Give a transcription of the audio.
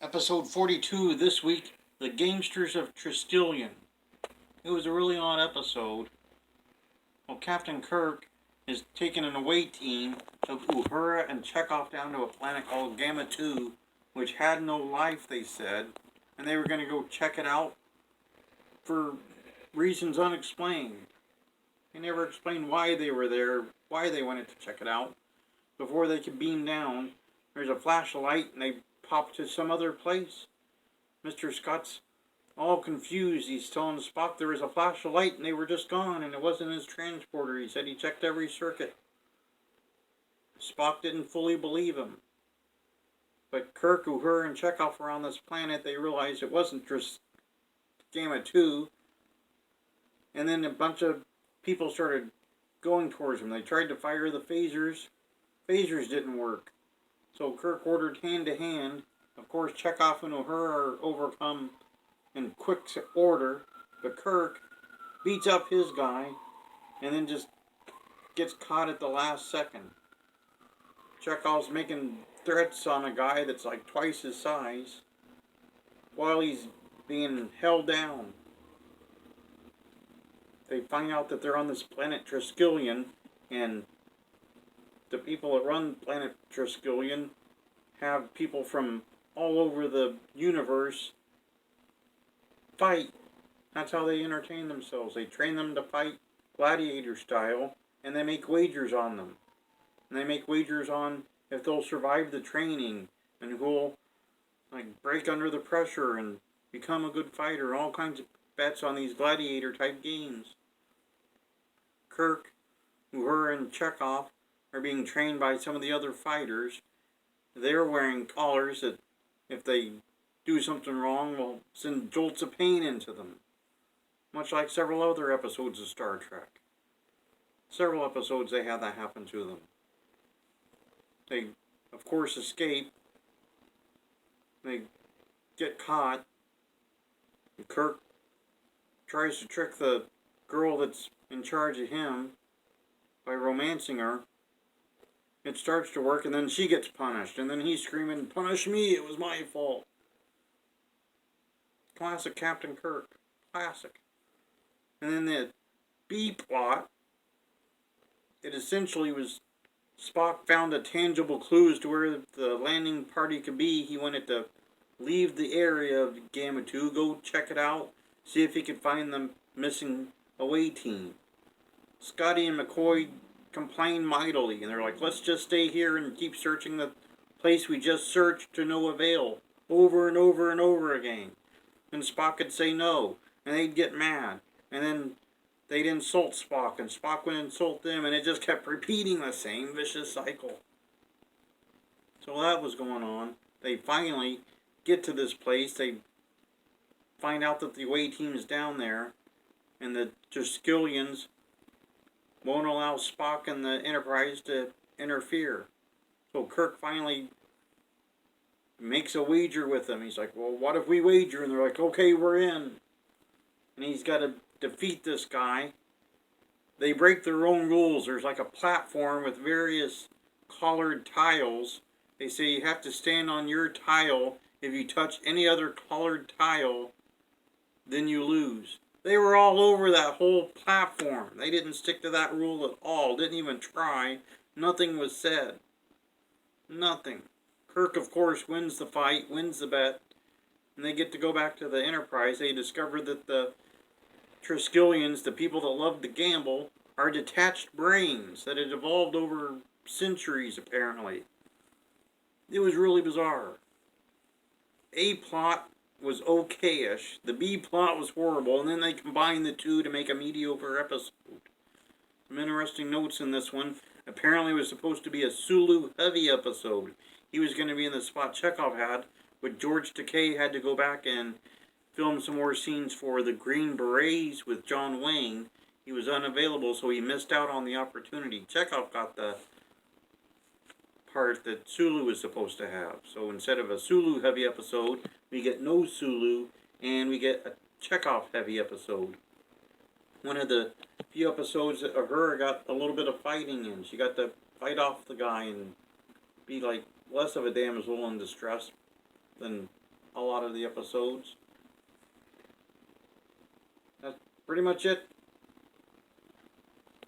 Episode 42 this week, The Gamesters of Triskillion. It was a really odd episode. Well, Captain Kirk is taking an away team of Uhura and Chekhov down to a planet called Gamma 2, which had no life, they said, and they were going to go check it out for reasons unexplained. They never explained why they were there, why they wanted to check it out. Before they could beam down, there's a flash of light and they pop to some other place. Mr. Scott's all confused. He's telling Spock there was a flash of light and they were just gone and it wasn't his transporter. He said he checked every circuit. Spock didn't fully believe him. But Kirk, Uhura, and Chekhov were on this planet. They realized it wasn't just Gamma 2. And then a bunch of people started going towards them. They tried to fire the phasers. Phasers didn't work. So Kirk ordered hand-to-hand. Of course, Chekhov and Uhura are overcome in quick order. But Kirk beats up his guy and then just gets caught at the last second. Chekhov's making threats on a guy that's like twice his size while he's being held down. They find out that they're on this planet Triskillion, and the people that run planet Triskillion have people from all over the universe fight. That's how they entertain themselves. They train them to fight gladiator style, and they make wagers on them. And they make wagers on if they'll survive the training and who'll break under the pressure and become a good fighter. All kinds of bets on these gladiator type games. Kirk, Uhura, and Chekhov are being trained by some of the other fighters. They're wearing collars that, if they do something wrong, will send jolts of pain into them. Much like several other episodes of Star Trek. Several episodes they had that happen to them. They, of course, escape. They get caught. And Kirk tries to trick the girl that's in charge of him by romancing her. It starts to work, and then she gets punished, and then he's screaming, "Punish me, it was my fault." Classic Captain Kirk. Classic. And then the B plot, it essentially was Spock found a tangible clues to where the landing party could be. He wanted to leave the area of Gamma 2, go check it out, see if he could find the missing away team. Scotty and McCoy complained mightily, and they're like, "Let's just stay here and keep searching the place we just searched to no avail, over and over and over again." And Spock would say no, and they'd get mad, and then they'd insult Spock, and Spock would insult them, and it just kept repeating the same vicious cycle. So that was going on. They finally get to this place. They find out that the away team's down there, and the Triskillions won't allow Spock and the Enterprise to interfere. So Kirk finally makes a wager with them. He's like, "Well, what if we wager?" And they're like, "Okay, we're in." And he's got to defeat this guy. They break their own rules. There's like a platform with various collared tiles. They say you have to stand on your tile. If you touch any other collared tile, then you lose. They were all over that whole platform. They didn't stick to that rule at all. Didn't even try. Nothing was said. Nothing. Kirk, of course, wins the fight, wins the bet, and they get to go back to the Enterprise. They discover that the Triskillions, the people that love to gamble, are detached brains that had evolved over centuries, apparently. It was really bizarre. A plot was okay-ish. The B plot was horrible, and then they combined the two to make a mediocre episode. Some interesting notes in this one. Apparently it was supposed to be a Sulu-heavy episode. He was going to be in the spot Chekhov had, but George Takei had to go back and film some more scenes for the Green Berets with John Wayne. He was unavailable, so he missed out on the opportunity. Chekhov got the part that Sulu was supposed to have. So instead of a Sulu-heavy episode, we get no Sulu, and we get a Chekhov-heavy episode. One of the few episodes that Uhura got a little bit of fighting in. She got to fight off the guy and be like less of a damsel in distress than a lot of the episodes. That's pretty much it.